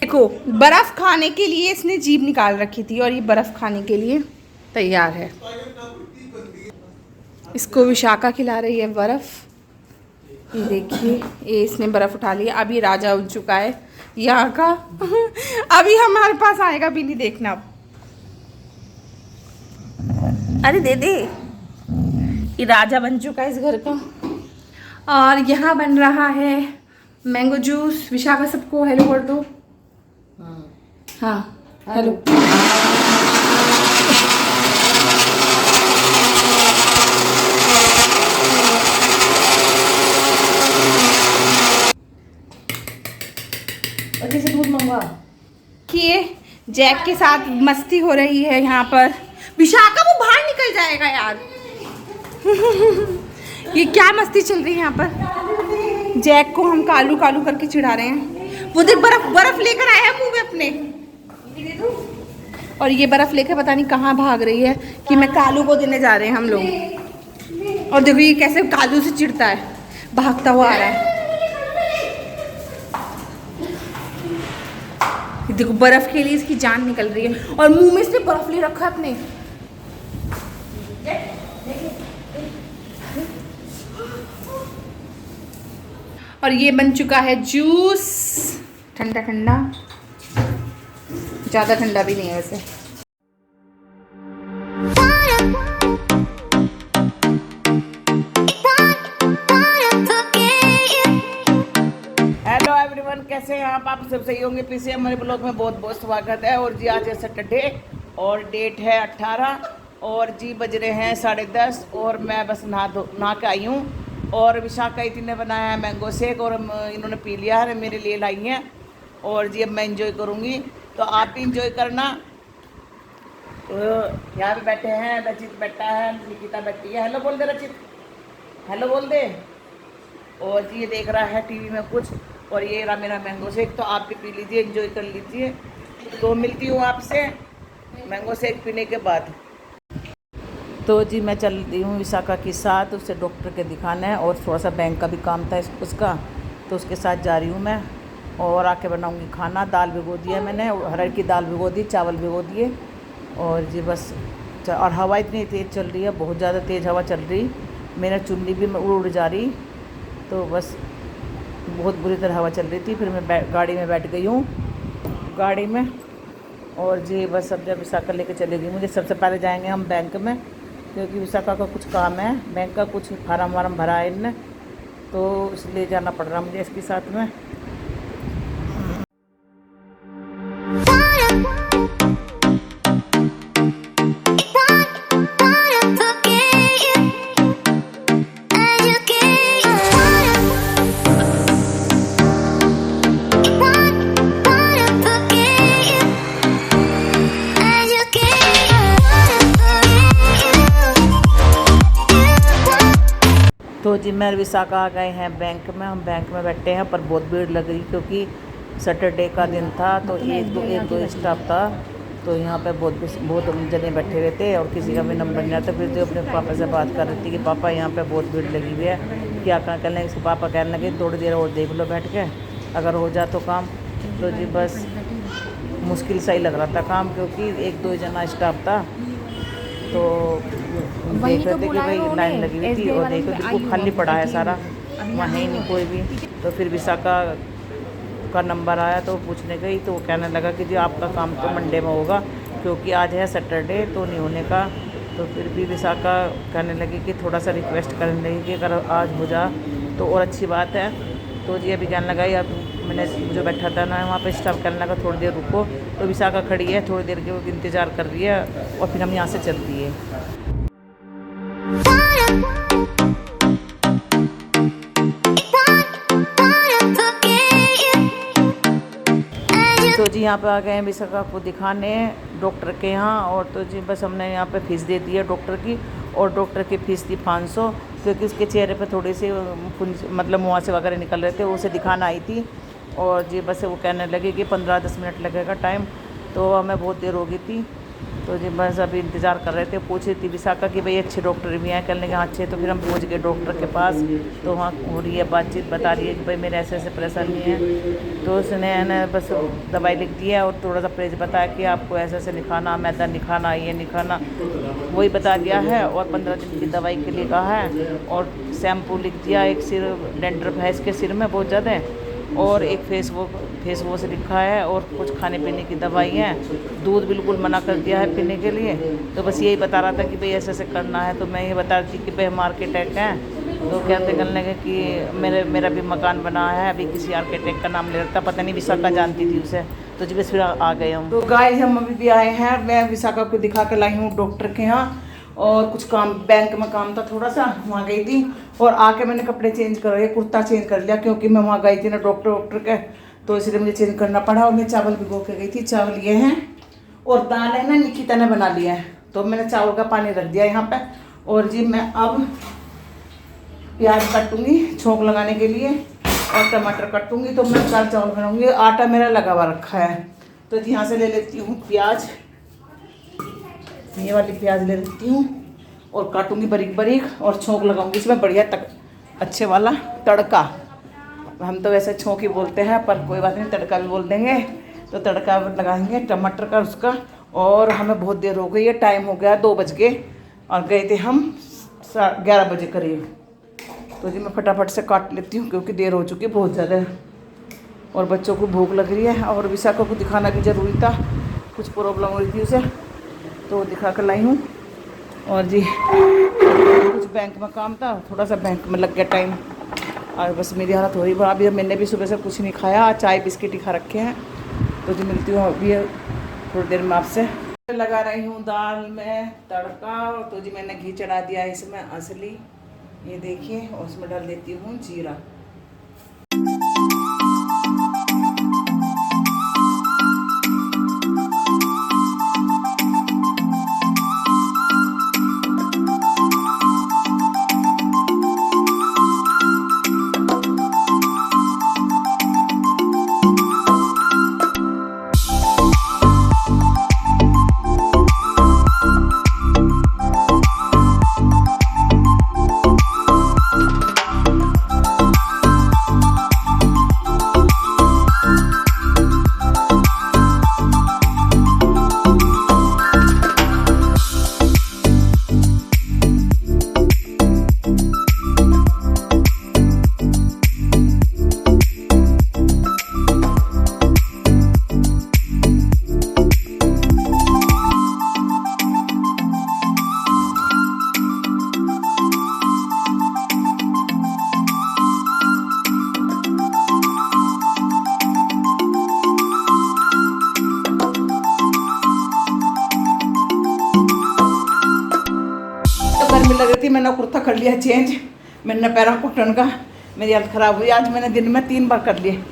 देखो बर्फ खाने के लिए इसने जीभ निकाल रखी थी और ये बर्फ खाने के लिए तैयार है। इसको विशाखा खिला रही है बर्फ। ये देखिए ये इसने बर्फ उठा लिया। अभी राजा उठ चुका है यहाँ का अभी हमारे पास आएगा भी नहीं, देखना। अरे दे दे, ये राजा बन चुका है इस घर का। और यहाँ बन रहा है मैंगो जूस। विशाखा सबको हेलो कर दो। हाँ हेलो। अच्छे से दूध मंगवा। कि जैक के साथ मस्ती हो रही है यहाँ पर। विशाखा वो बाहर निकल जाएगा यार ये क्या मस्ती चल रही है यहाँ पर। जैक को हम कालू कालू करके चिढ़ा रहे हैं। वो देख बर्फ बर्फ लेकर आया है मुंह में अपने। और ये बर्फ लेकर पता नहीं कहाँ भाग रही है कि मैं कालू को देने जा रहे हैं हम लोग। और देखो ये कैसे कालू से चिढ़ता है, भागता हुआ आ रहा है। देखो बर्फ के लिए इसकी जान निकल रही है और मुंह में इसने बर्फ ले रखा है अपने। और ये बन चुका है जूस, ठंडा ठंडा, ज़्यादा ठंडा भी नहीं है वैसे। हेलो एवरीवन, कैसे हैं आप सब सही होंगे। पीछे हमारे ब्लॉग में बहुत बहुत स्वागत है। और जी आज है सैटरडे और डेट है 18 और जी बज रहे हैं 10:30 और मैं बस नहा के आई हूँ। और विशाखा इतनी ने बनाया है मैंगो शेक और इन्होंने पी लिया है, मेरे लिए लाई हैं। और जी अब मैं इंजॉय करूँगी, तो आप भी इंजॉय करना। तो यहाँ पे बैठे हैं, रचित बैठा है, निकिता बैठी है। हेलो बोल दे रचित, हेलो बोल दे। और जी ये देख रहा है टीवी में कुछ। और ये रहा मेरा मैंगो शेक, तो आप भी पी लीजिए, एंजॉय कर लीजिए। तो मिलती हूँ आपसे मैंगो शेक पीने के बाद। तो जी मैं चल रही हूँ विशाखा के साथ, उसे डॉक्टर के दिखाना है और थोड़ा सा बैंक का भी काम था उसका, तो उसके साथ जा रही हूँ मैं। और आके बनाऊँगी खाना। दाल भिगो दिया मैंने, अरहर की दाल भिगो दी, चावल भिगो दिए। और जी बस और हवा इतनी तेज़ चल रही है, बहुत ज़्यादा तेज़ हवा चल रही, मेरा चुन्नी भी उड़ जा रही। तो बस बहुत बुरी तरह हवा चल रही थी। फिर मैं गाड़ी में बैठ गई हूँ, गाड़ी में। और जी बस अब जब विशाखा लेके चले गई मुझे। सबसे पहले जाएंगे हम बैंक में, क्योंकि विशाखा का कुछ काम है, बैंक का कुछ फार्म वार्म भरा है इनने, तो इसलिए जाना पड़ रहा मुझे इसके साथ में। तो जी मैं विशाखा आ गए हैं बैंक में। हम बैंक में बैठे हैं, पर बहुत भीड़ लग रही क्योंकि सैटरडे का दिन था। तो एक दो स्टाफ था, तो यहाँ पे बहुत जने बैठे हुए थे और किसी का भी नंबर नहीं आता। फिर तो अपने पापा से बात कर रही थी कि पापा यहाँ पे बहुत भीड़ लगी हुई है, क्या कहने लगे। इसके पापा कहने लगे थोड़ी देर और देख लो बैठ के, अगर हो जाए तो काम। तो जी बस मुश्किल सा ही लग रहा था काम, क्योंकि एक दो जना स्टाफ था। तो देख रहे थे कि भाई लाइन लगी हुई थी और देखो बिल्कुल खाली पड़ा है सारा, वहाँ ही नहीं कोई भी। तो फिर विशाखा का नंबर आया तो पूछने गई, तो वो कहने लगा कि जी आपका काम तो मंडे में होगा, क्योंकि आज है सैटरडे तो नहीं होने का। तो फिर भी विशाखा कहने लगी कि थोड़ा सा रिक्वेस्ट करने लगी कि अगर आज हो जा तो और अच्छी बात है। तो जी अभी कहने लगा, अब मैंने जो बैठा था ना वहाँ पे स्टाफ कहने लगा थोड़ी देर रुको। तो विशाखा खड़ी है, थोड़ी देर के वो इंतज़ार कर रही है और फिर हम यहाँ से चलती है। तो जी यहाँ पे आ गए हैं विशाखा को दिखाने डॉक्टर के यहाँ। और तो जी बस हमने यहाँ पे फ़ीस दे दी है डॉक्टर की। और डॉक्टर की फ़ीस थी 500, क्योंकि उसके चेहरे पे थोड़े से मतलब मुहासे वगैरह निकल रहे थे, उसे दिखाना आई थी। और जी बस वो कहने लगे कि 15-10 मिनट लगेगा टाइम, तो हमें बहुत देर हो गई थी। तो जी बस अभी इंतज़ार कर रहे थे। पूछ रही थी विशाखा कि भाई अच्छे डॉक्टर भी हैं, कहने लगे हाँ अच्छे। तो फिर हम पहुंच गए डॉक्टर के पास। तो वहाँ हो रही है बातचीत, बता रही है कि भाई मेरे ऐसे ऐसे परेशानी है। तो उसने ना बस दवाई लिख दी है और थोड़ा सा परहेज बताया कि आपको ऐसे ऐसे नहीं खाना, मैदा नहीं खाना, ये नहीं खाना, वही बता दिया है। और 15 दिन की दवाई के लिए कहा है। और शैम्पू लिख दिया, एक सिर डेंड्रफ है इसके सिर में बहुत ज़्यादा है, और एक फेस वॉश लिखा है, और कुछ खाने पीने की दवाई है। दूध बिल्कुल मना कर दिया है पीने के लिए। तो बस यही बता रहा था कि भाई ऐसे ऐसे करना है। तो मैं ये बता रही थी कि भाई हम आर्किटेक्ट हैं। तो कहते करने लगे कि मेरा भी मकान बना है, अभी किसी आर्किटेक्ट का नाम ले रखता, पता नहीं विशाखा जानती थी उसे। तो जी बस फिर आ गए हम। तो गाइस हम अभी भी आए हैं, मैं विशाखा को दिखा कर लाई हूँ डॉक्टर के यहाँ। और कुछ काम बैंक में काम था थोड़ा सा, वहाँ गई थी। और आके मैंने कपड़े चेंज कर रहे, कुर्ता चेंज कर लिया, क्योंकि मैं वहाँ गई थी ना डॉक्टर के, तो इसलिए मुझे चेंज करना पड़ा। और मैं चावल भिगो के गई थी, चावल ये हैं। और दाल है ना निकिता ने बना लिया है, तो मैंने चावल का पानी रख दिया यहाँ पे। और जी मैं अब प्याज काटूंगी छोंक लगाने के लिए, और टमाटर काटूंगी। तो मैं दाल चावल बनाऊंगी। आटा मेरा लगा हुआ रखा है। तो जी यहाँ से ले लेती हूँ प्याज, ये वाली प्याज ले लेती हूँ, और काटूंगी बारीक बारीक, और छोंक लगाऊंगी इसमें बढ़िया अच्छे वाला तड़का। हम तो वैसे छोंक ही बोलते हैं, पर कोई बात नहीं, तड़का भी बोल देंगे। तो तड़का लगाएंगे टमाटर का उसका। और हमें बहुत देर हो गई है, टाइम हो गया 2 बज के, और गए थे हम 11 बजे करीब। तो जी मैं फटाफट से काट लेती हूँ, क्योंकि देर हो चुकी है बहुत ज़्यादा, और बच्चों को भूख लग रही है। और विशाखा को दिखाना भी ज़रूरी था, कुछ प्रॉब्लम हो रही थी उसे, तो दिखा कर लाई हूँ। और जी कुछ बैंक में काम था, थोड़ा सा बैंक में लग गया टाइम। और बस मेरी हालत हो रही है अभी। मैंने भी सुबह से कुछ नहीं खाया, चाय बिस्किट ही खा रखे हैं। तो जी मिलती हूँ अभी थोड़ी देर में आपसे। लगा रही हूँ दाल में तड़का। तो जी मैंने घी चढ़ा दिया है इसमें असली, ये देखिए। और उसमें डाल देती हूँ जीरा। गर्मी लग रही थी, मैंने कुर्ता कर लिया चेंज। मैंने पैरा कॉटन का, मेरी हालत ख़राब हुई। आज मैंने दिन में 3 बार कर लिए।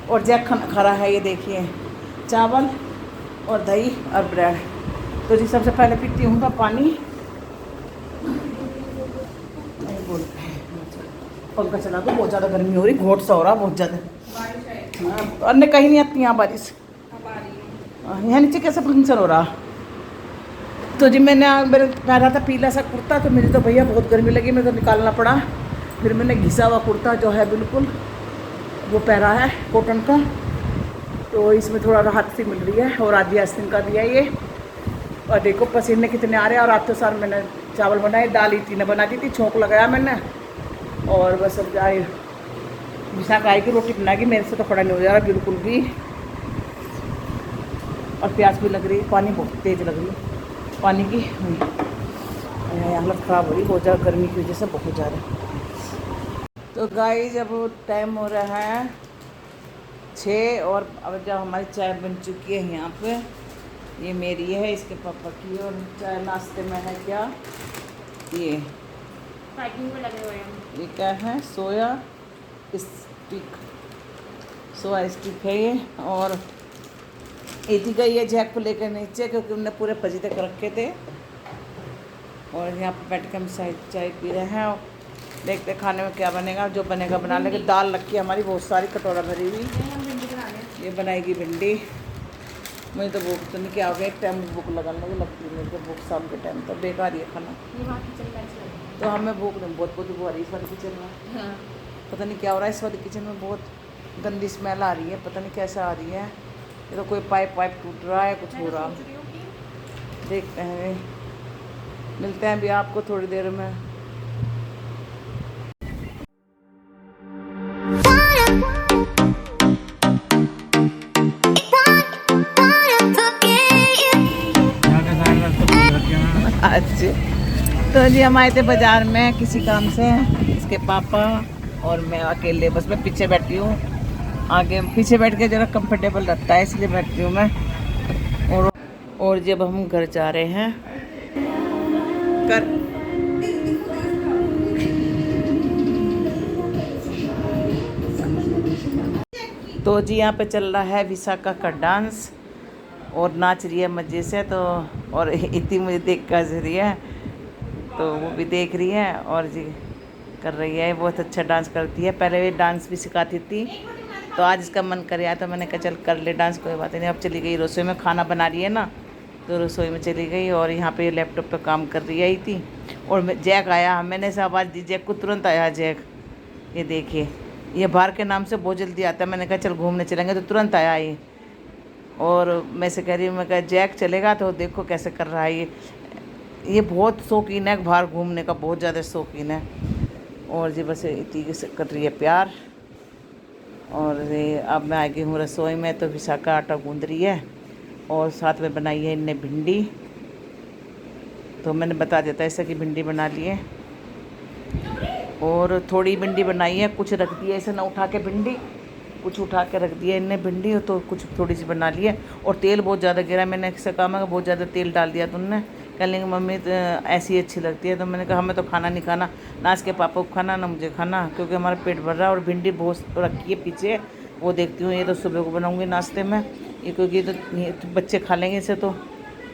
और जैक खाना खा रहा है, ये देखिए, चावल और दही और ब्रेड। तो जी सबसे पहले पीती हूँ तो पानी। पंखा चला दो, बहुत ज़्यादा गर्मी हो रही, घोट सा हो रहा बहुत ज़्यादा। अन्य कहीं नहीं आती यहाँ बारिश, यहाँ नीचे कैसे फंक्शन हो रहा। तो जी मैंने मेरे पहना था पीला सा कुर्ता, तो मुझे तो भैया बहुत गर्मी लगी, मेरे तो निकालना पड़ा। फिर मैंने घिसा हुआ कुर्ता जो है बिल्कुल वो पहना है कॉटन का। तो इसमें थोड़ा राहत सी मिल रही है। और आधी आस्तीन का दिया ये। और देखो पसीने कितने आ रहे हैं। और आज तो सार मैंने चावल बनाए, दाल इतनी ने बना दी थी, छोंक लगाया मैंने। और बस अब जाए विशाखा आई की रोटी बनाएगी, मेरे से तो खड़ा नहीं हो जा रहा बिल्कुल भी। और प्यास भी लग रही है, पानी बहुत तेज़ लग रही है पानी की। हालत ख़राब हो रही बहुत ज़्यादा गर्मी की वजह से, बहुत ज़्यादा। तो गाइस अब टाइम हो रहा है 6, और अब जब हमारी चाय बन चुकी है यहाँ पे, ये मेरी है, इसके पापा की। और चाय नाश्ते में है क्या, ये पैकिंग में लगे हुए हैं। ये क्या है, सोया स्टिक है ये। और इति गई है जैक को लेकर नीचे क्योंकि उनने पूरे पजीते कर रखे थे। और यहाँ पर बैठ के हम चाय पी रहे हैं और देखते खाने में क्या बनेगा, जो बनेगा बना लेंगे। दाल रखी है हमारी बहुत सारी कटोरा भरी हुई, ये बनाएगी भिंडी। मुझे तो भूख तो नहीं, क्या हो गया एक टाइम भूख लगाने की लगती है मेरे को, भूख शाम के टाइम तो बेकार ही है खाना। तो हमें भूख नहीं, बहुत भूख आ रही है इस वाले किचन में। पता नहीं क्या हो रहा है इस वाले किचन में, बहुत गंदी स्मेल आ रही है, पता नहीं कैसा आ रही है। ये तो कोई पाइप टूट रहा है, कुछ हो रहा। देखते हैं, मिलते हैं अभी आपको थोड़ी देर में। अच्छा, तो जी हम आए थे बाज़ार में किसी काम से, इसके पापा और मैं अकेले, बस मैं पीछे बैठी हूँ। आगे पीछे बैठ के ज़रा कंफर्टेबल लगता है इसलिए बैठती हूँ मैं। और जब हम घर जा रहे हैं तो जी यहाँ पे चल रहा है विशाखा का डांस और नाच रही है मज़े से। तो और इतनी मुझे देख कर हंस रही है, तो वो भी देख रही है और जी कर रही है। बहुत अच्छा डांस करती है, पहले भी डांस भी सिखाती थी, तो आज इसका मन कर आया तो मैंने कहा चल कर ले डांस, कोई बात नहीं। अब चली गई रसोई में, खाना बना रही है ना, तो रसोई में चली गई और यहाँ पे लैपटॉप पे काम कर रही आई थी। और जैक आया, मैंने ऐसा आवाज़ दी, जैक को तुरंत आया जैक। ये देखिए, ये बाहर के नाम से बहुत जल्दी आता है। मैंने कहा चल घूमने चलेंगे, तो तुरंत आया ये। और मैं से कह रही हूँ, मैं कहा जैक चलेगा, तो देखो कैसे कर रहा है ये बहुत शौकीन है बाहर घूमने का, बहुत ज़्यादा शौकीन है। और जी बस इतनी से कर रही है प्यार। और ये अब मैं आ गई हूँ रसोई में, तो विशाखा आटा गूंद रही है और साथ में बनाई है इनने भिंडी। तो मैंने बता देता ऐसा कि भिंडी बना ली है और थोड़ी भिंडी बनाई है, कुछ रख दिया ऐसे ना उठा के भिंडी, कुछ उठा के रख दिया इनने भिंडी, तो कुछ थोड़ी सी बना ली है। और तेल बहुत ज़्यादा गिरा, मैंने ऐसा कहा मैं बहुत ज़्यादा तेल डाल दिया तुमने। कह लेंगे मम्मी तो ऐसी अच्छी लगती है, तो मैंने कहा हमें तो खाना नहीं खाना, ना इसके पापा को खाना ना मुझे खाना, क्योंकि हमारा पेट भर रहा है। और भिंडी बहुत रखी है पीछे, वो देखती हूँ। ये तो सुबह को बनाऊँगी नाश्ते में, ये क्योंकि ये तो बच्चे खा लेंगे इसे। तो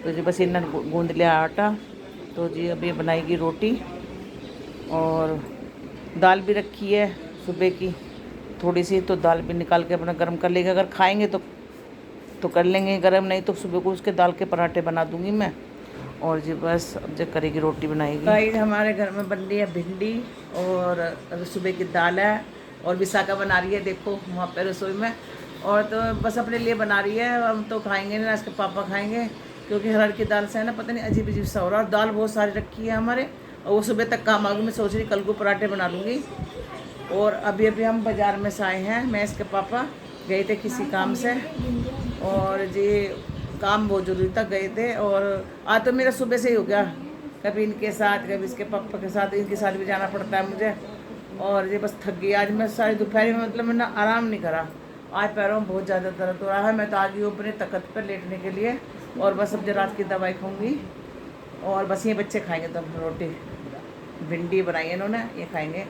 जी बस इन्होंने गूँध लिया आटा, तो जी अभी बनाएगी रोटी। और दाल भी रखी है सुबह की थोड़ी सी, तो दाल भी निकाल के अपना गर्म कर लेंगे। अगर खाएंगे तो कर लेंगे गर्म, नहीं तो सुबह को उसके दाल के पराठे बना दूंगी मैं। और जी बस अब जब करेगी रोटी बनाएगी। भाई हमारे घर में बन रही है भिंडी और सुबह की दाल है, और विशाखा बना रही है देखो वहाँ पर रसोई में। और तो बस अपने लिए बना रही है, हम तो खाएंगे नहीं, इसके पापा खाएंगे, क्योंकि हरहर की दाल से है ना पता नहीं अजीब अजीब सा हो रहा है। और दाल बहुत सारी रखी है हमारे, और वो सुबह तक काम आ गई। मैं सोच रही कल को पराठे बना लूँगी। और अभी हम बाज़ार में से आए हैं, मैं इसके पापा गए थे किसी काम से, और जी काम बहुत ज़रूरी था, गए थे। और आज तो मेरा सुबह से ही हो गया, कभी इनके साथ कभी इसके पापा के साथ, इनके साथ भी जाना पड़ता है मुझे। और ये बस थक गई आज मैं सारी दोपहर में, मतलब मैंने आराम नहीं करा। आज पैरों में बहुत ज़्यादा दर्द हो रहा है। मैं तो आ गई हूँ अपने तख्त पर लेटने के लिए, और बस अब रात की दवाई खाऊँगी। और बस ये बच्चे खाएंगे, तो रोटी भिंडी बनाई है इन्होंने, ये खाएंगे।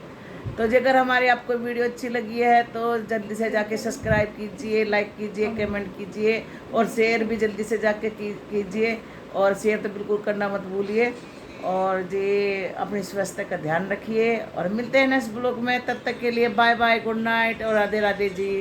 तो अगर हमारी आपको वीडियो अच्छी लगी है तो जल्दी से जाके सब्सक्राइब कीजिए, लाइक कीजिए, कमेंट कीजिए, और शेयर भी जल्दी से जाके कीजिए। और शेयर तो बिल्कुल करना मत भूलिए। और जी अपनी स्वास्थ्य का ध्यान रखिए, और मिलते हैं नेक्स्ट ब्लॉग में। तब तक के लिए बाय बाय, गुड नाइट और राधे राधे जी।